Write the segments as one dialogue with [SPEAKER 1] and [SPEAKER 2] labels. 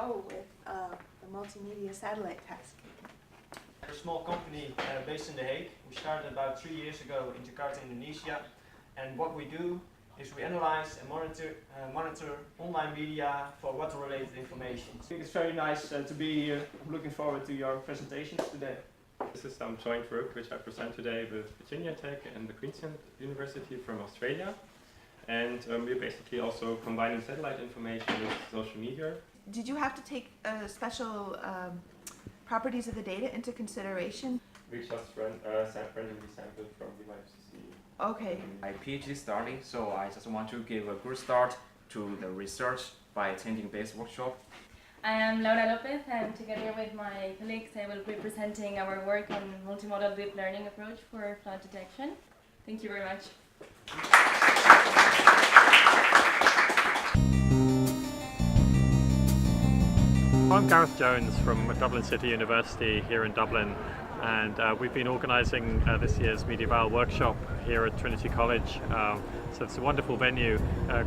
[SPEAKER 1] go with the multimedia satellite task?
[SPEAKER 2] We're a small company based in The Hague. We started about 3 years ago in Jakarta, Indonesia. And what we do is we analyze and monitor online media for water-related information. I think it's very nice to be here. I'm looking forward to your presentations today.
[SPEAKER 3] This is some joint work which I present today with Virginia Tech and the Queensland University from Australia. And we're basically also combining satellite information with social media.
[SPEAKER 1] Did you have to take special properties of the data into consideration?
[SPEAKER 3] We just randomly sampled from the IFCC.
[SPEAKER 1] Okay.
[SPEAKER 4] My PhD study, so I just want to give a good start to the research by attending this workshop.
[SPEAKER 5] I am Laura Lopez, and together with my colleagues I will be presenting our work on multimodal deep learning approach for flood detection. Thank you very much.
[SPEAKER 6] I'm Gareth Jones from Dublin City University here in Dublin, and we've been organising this year's MediaEval workshop here at Trinity College. So it's a wonderful venue.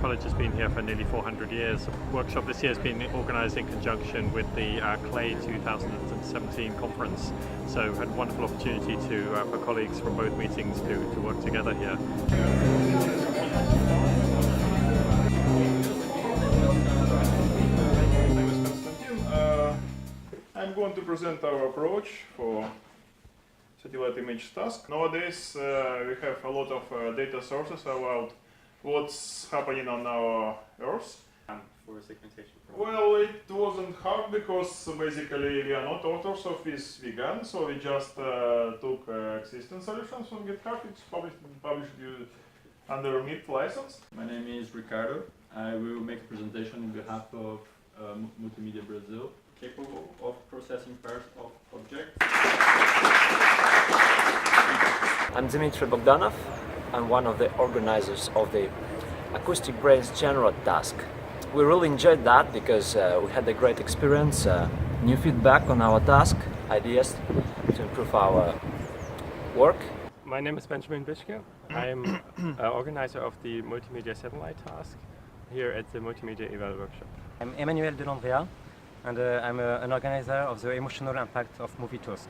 [SPEAKER 6] College has been here for nearly 400 years. The workshop this year has been organised in conjunction with the CLAY 2017 conference. So had a wonderful opportunity for colleagues from both meetings to work together here.
[SPEAKER 7] I'm going to present our approach for satellite image task. Nowadays we have a lot of data sources about what's happening on our Earth.
[SPEAKER 3] For segmentation.
[SPEAKER 7] Well, it wasn't hard because basically we are not authors of this vegan, so we just took existing solutions from GitHub. It's published under MIT license.
[SPEAKER 8] My name is Ricardo. I will make a presentation on behalf of Multimedia Brazil, capable of processing pairs of objects.
[SPEAKER 9] I'm Dmitry Bogdanov. I'm one of the organizers of the Acoustic Brains General task. We really enjoyed that because we had a great experience, new feedback on our task, ideas to improve our work.
[SPEAKER 3] My name is Benjamin Bischke. I am organizer of the Multimedia Satellite task here at the MediaEval workshop.
[SPEAKER 10] I'm Emmanuel Delandria, and I'm an organizer of the emotional impact of movie Tusk.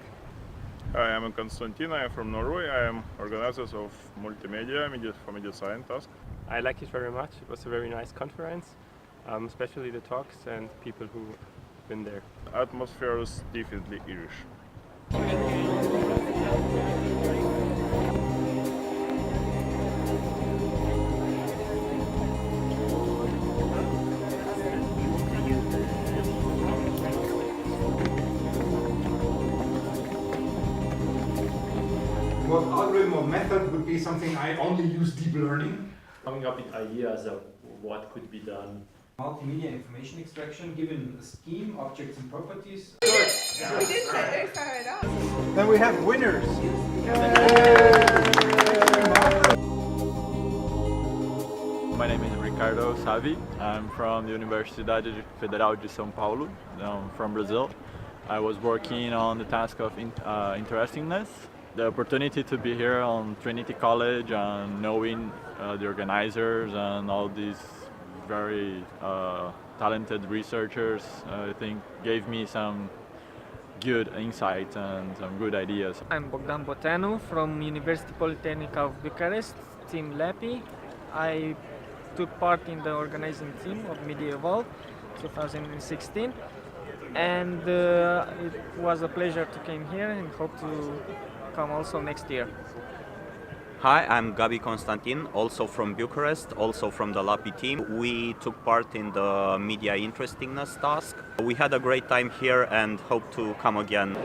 [SPEAKER 7] Hi, I'm Konstantin. I am from Norway. I am organizer of multimedia for Media Science task.
[SPEAKER 3] I like it very much. It was a very nice conference, especially the talks and people who've been there.
[SPEAKER 7] Atmosphere is definitely Irish.
[SPEAKER 11] What algorithm or method would be something I only use deep learning?
[SPEAKER 12] Coming up with ideas of what could be done.
[SPEAKER 11] Multimedia information extraction given a scheme, objects and properties.
[SPEAKER 1] We didn't get very far at all.
[SPEAKER 11] Then we have winners.
[SPEAKER 8] My name is Ricardo Savi. I'm from the Universidade Federal de São Paulo, from Brazil. I was working on the task of interestingness. The opportunity to be here on Trinity College and knowing the organizers and all these very talented researchers, I think gave me some good insight and some good ideas.
[SPEAKER 10] I'm Bogdan Botanu from University Polytechnic of Bucharest, Team LAPI. I took part in the organizing team of MediaEval 2016, and it was a pleasure to come here and hope to come also next year.
[SPEAKER 13] Hi, I'm Gabi Constantin, also from Bucharest, also from the LAPI team. We took part in the media interestingness task. We had a great time here and hope to come again.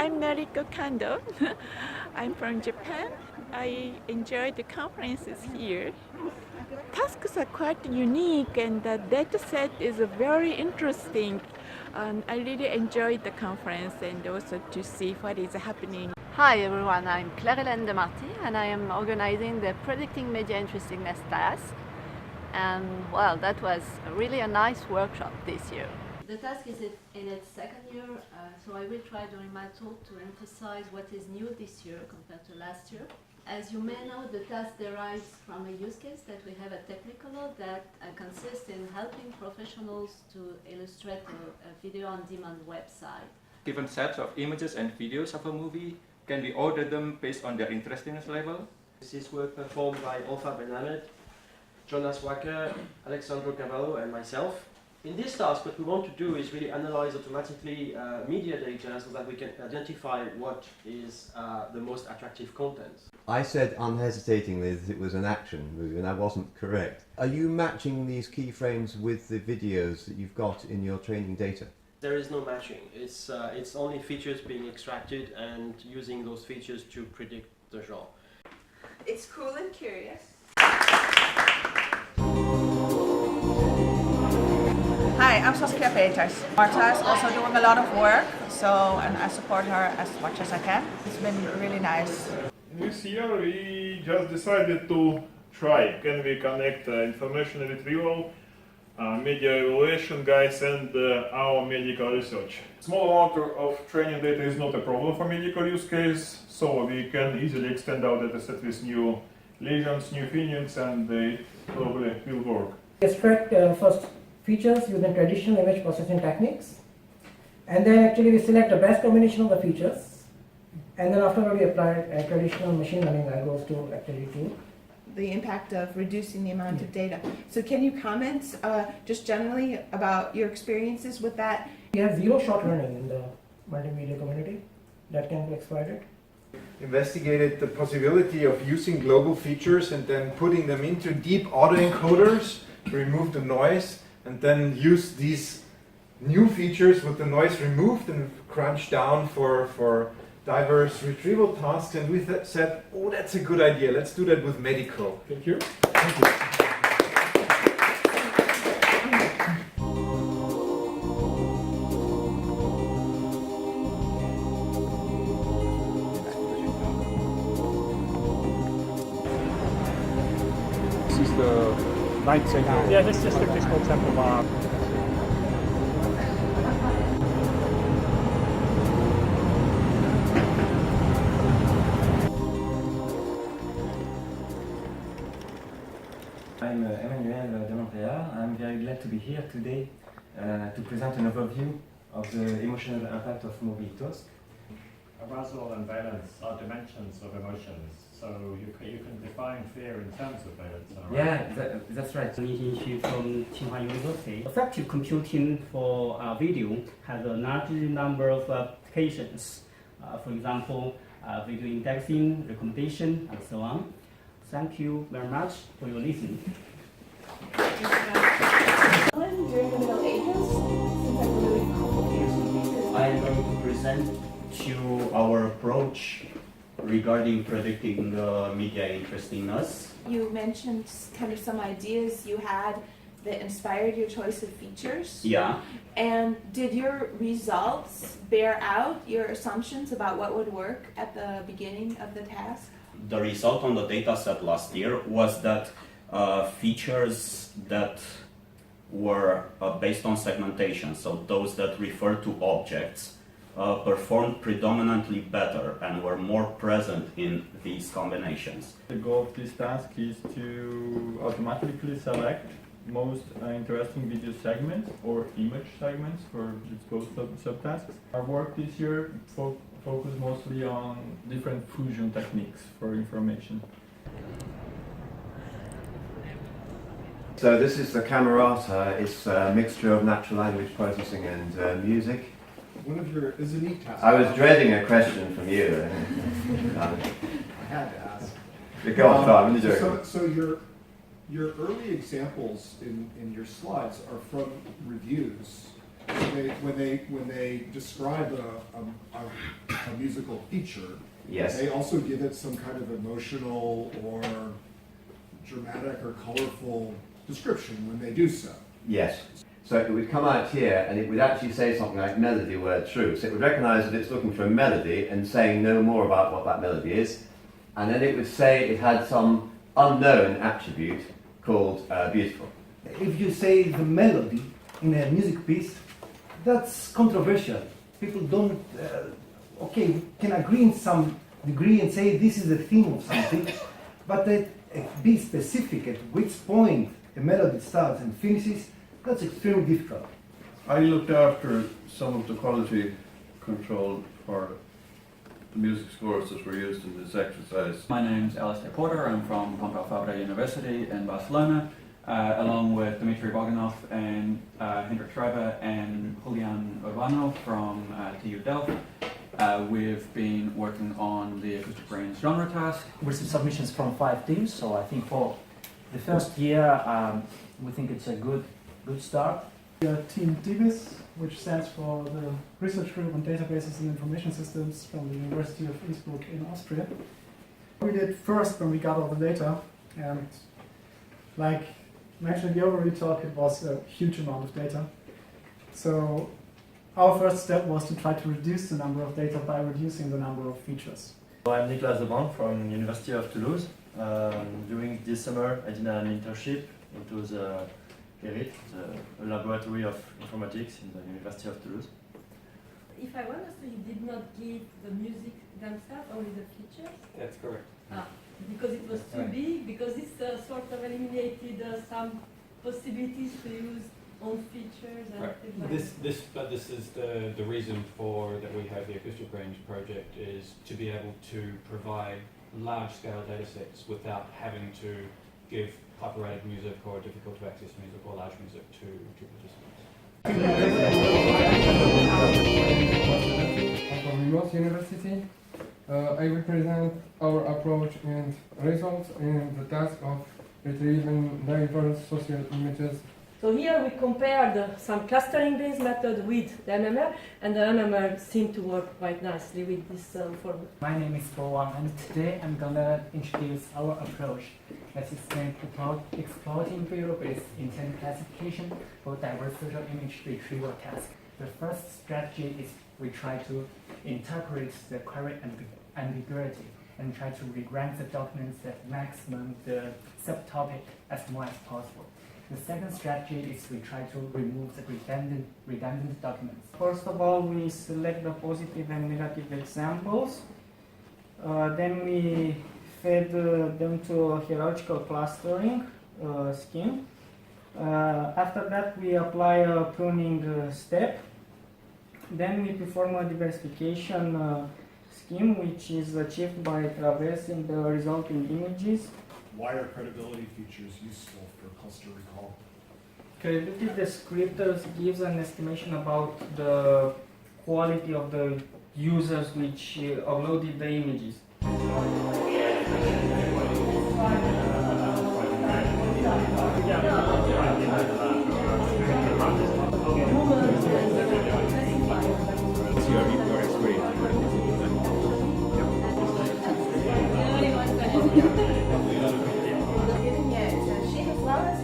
[SPEAKER 14] I'm Mariko Kando. I'm from Japan. I enjoyed the conferences here. Tasks are quite unique and the data set is very interesting. I really enjoyed the conference and also to see what is happening.
[SPEAKER 15] Hi everyone, I'm Claire-Hélène Demarty and I am organizing the Predicting Media Interestingness task. And well, that was really a nice workshop this year. The task is in its second year, so I will try during my talk to emphasize what is new this year compared to last year. As you may know, the task derives from a use case that we have at Technicolor that consists in helping professionals to illustrate a video-on-demand website.
[SPEAKER 16] Given sets of images and videos of a movie, can we order them based on their interestingness level?
[SPEAKER 17] This is work performed by Olfa Ben-Ahmed, Jonas Wacker, Alexandro Cavallo and myself. In this task, what we want to do is really analyze automatically media data so that we can identify what is the most attractive content.
[SPEAKER 18] I said unhesitatingly that it was an action movie and I wasn't correct. Are you matching these keyframes with the videos that you've got in your training data?
[SPEAKER 17] There is no matching. It's only features being extracted and using those features to predict the genre.
[SPEAKER 1] It's cool and curious. Hi, I'm Saskia Peters. Marta is also doing a lot of work, and I support her as much as I can. It's been really nice.
[SPEAKER 7] This year we just decided to try. Can we connect information retrieval, media evaluation guys and our medical research? Small amount of training data is not a problem for medical use case, so we can easily extend our dataset with new lesions, new findings, and it probably will work.
[SPEAKER 19] Extract first features using traditional image processing techniques, and then actually we select the best combination of the features, and then afterward we apply traditional machine learning algorithms to actually do
[SPEAKER 1] The impact of reducing the amount of data. So can you comment just generally about your experiences with that?
[SPEAKER 19] We have zero shot learning in the multimedia community that can be exploited.
[SPEAKER 20] Investigated the possibility of using global features and then putting them into deep autoencoders to remove the noise, and then use these new features with the noise removed and crunch down for diverse retrieval tasks. And we said, oh, that's a good idea. Let's do that with medical.
[SPEAKER 7] Thank you.
[SPEAKER 20] Thank you.
[SPEAKER 6] This is the 9th century. Yeah, this is the Crystal Temple Bar.
[SPEAKER 21] I'm Emmanuel de Montréal. I'm very glad to be here today to present an overview of the emotional impact of movie Tusk.
[SPEAKER 6] Arousal and valence are dimensions of emotions, so you can define fear in terms of valence.
[SPEAKER 21] Yeah, that's right.
[SPEAKER 22] Li Xu from Tsinghua University. Effective computing for video has a large number of applications. For example, video indexing, recommendation, and so on. Thank you very much for your listening.
[SPEAKER 1] During the Middle Ages, seems like a really complicated.
[SPEAKER 13] I am going to present to our approach regarding predicting media interestingness.
[SPEAKER 1] You mentioned kind of some ideas you had that inspired your choice of features.
[SPEAKER 13] Yeah.
[SPEAKER 1] And did your results bear out your assumptions about what would work at the beginning of the task?
[SPEAKER 13] The result on the dataset last year was that features that were based on segmentation, so those that refer to objects, performed predominantly better and were more present in these combinations.
[SPEAKER 8] The goal of this task is to automatically select most interesting video segments or image segments for both subtasks. Our work this year focused mostly on different fusion techniques for information.
[SPEAKER 18] So this is the Camerata. It's a mixture of natural language processing and music.
[SPEAKER 23] One of your is a neat task.
[SPEAKER 18] I was dreading a question from you.
[SPEAKER 23] I had to ask.
[SPEAKER 18] Go on, Tom.
[SPEAKER 23] So your early examples in your slides are from reviews. when they describe a musical feature,
[SPEAKER 18] Yes.
[SPEAKER 23] they also give it some kind of emotional or dramatic or colorful description when they do so.
[SPEAKER 18] Yes. So it would come out here and it would actually say something like melody word true. So it would recognize that it's looking for a melody and saying no more about what that melody is. And then it would say it had some unknown attribute called beautiful.
[SPEAKER 2] If you say the melody in a music piece, that's controversial. People don't, can agree in some degree and say this is the theme of something, but be specific at which point a melody starts and finishes, that's extremely difficult.
[SPEAKER 4] I looked after some of the quality control for the music scores that were used in this exercise.
[SPEAKER 5] My name's Alistair Porter. I'm from Pompeu Fabra University in Barcelona, along with Dmitry Bogdanov and Hendrik Schreiber and Julian Urbano from TU Delft. We've been working on the acoustic brains genre task.
[SPEAKER 24] We received submissions from 5 teams, so I think for the first year, we think it's a good start.
[SPEAKER 25] Team DIVIS, which stands for the Research Group on Databases and Information Systems from the University of Innsbruck in Austria. We did first when we got all the data, and like mentioned in the overview talk, it was a huge amount of data. So our first step was to try to reduce the number of data by reducing the number of features.
[SPEAKER 26] I'm Nicolas Deban from University of Toulouse. During this summer, I did an internship into the ERIT, the Laboratory of Informatics in the University of Toulouse.
[SPEAKER 27] If I understood, you did not give the music themselves, only the features?
[SPEAKER 26] That's correct.
[SPEAKER 27] Because it was too big, because this sort of eliminated some possibilities to use own features and things like that.
[SPEAKER 28] This is the reason for that we have the acoustic range project, is to be able to provide large-scale data sets without having to give copyrighted music or difficult to access music or large music to participants.
[SPEAKER 29] From remote university, I will present our approach and results in the task of retrieving diverse social images.
[SPEAKER 27] So here we compared some clustering-based method with the NMR, and the NMR seemed to work quite nicely with this format.
[SPEAKER 24] My name is Bo Wang, and today I'm gonna introduce our approach that is named exploiting variable-based intent classification for diverse social image retrieval task. The first strategy is we try to interpret the query ambiguity and try to re-rank the documents that maximum the subtopic as more as possible. The second strategy is we try to remove the redundant documents.
[SPEAKER 10] First of all, we select the positive and negative examples. Then we fed them to a hierarchical clustering scheme. After that, we apply a pruning step. Then we perform a diversification scheme, which is achieved by traversing the resulting images.
[SPEAKER 23] Why are credibility features useful for cluster recall?
[SPEAKER 10] Credibility descriptors gives an estimation about the quality of the users which uploaded the images.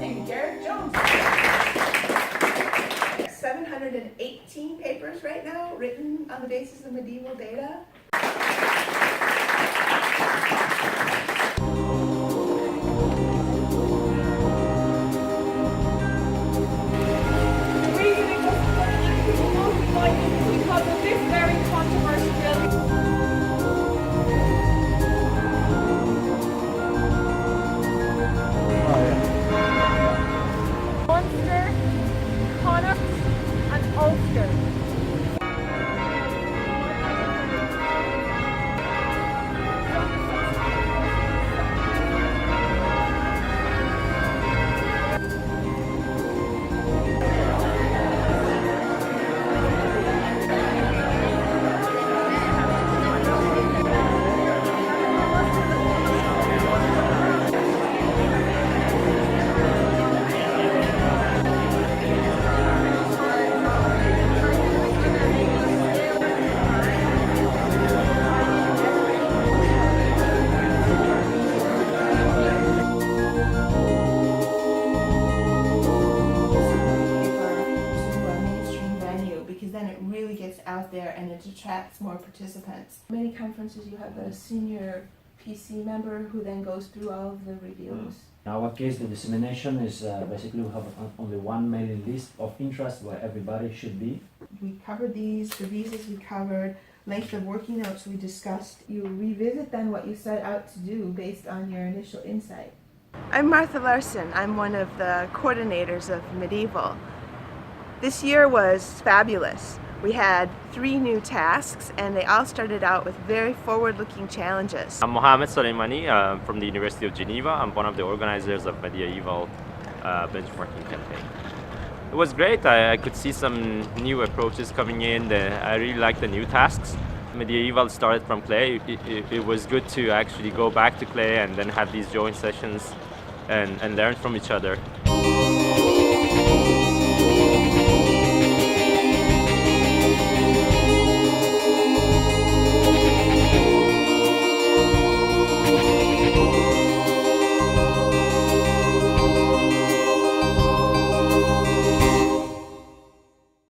[SPEAKER 1] And Garrett Jones. 718 papers right now written on the basis of medieval data.
[SPEAKER 27] Reasoning was because of this very controversial. Monster, Connor, and Ulster.
[SPEAKER 3] then it really gets out there and it attracts more participants. Many conferences you have a senior PC member who then goes through all of the reviews.
[SPEAKER 9] In our case, the dissemination is basically we have only one mailing list of interest where everybody should be.
[SPEAKER 3] We covered the visas we covered, length of working notes we discussed. You revisit then what you set out to do based on your initial insight. I'm Martha Larson. I'm one of the coordinators of MediaEval. This year was fabulous. We had 3 new tasks and they all started out with very forward-looking challenges.
[SPEAKER 11] I'm Mohamed Soleimani from the University of Geneva. I'm one of the organizers of MediaEval benchmarking campaign. It was great. I could see some new approaches coming in. I really like the new tasks. MediaEval started from Clay. It was good to actually go back to Clay and then have these joint sessions and learn from each other.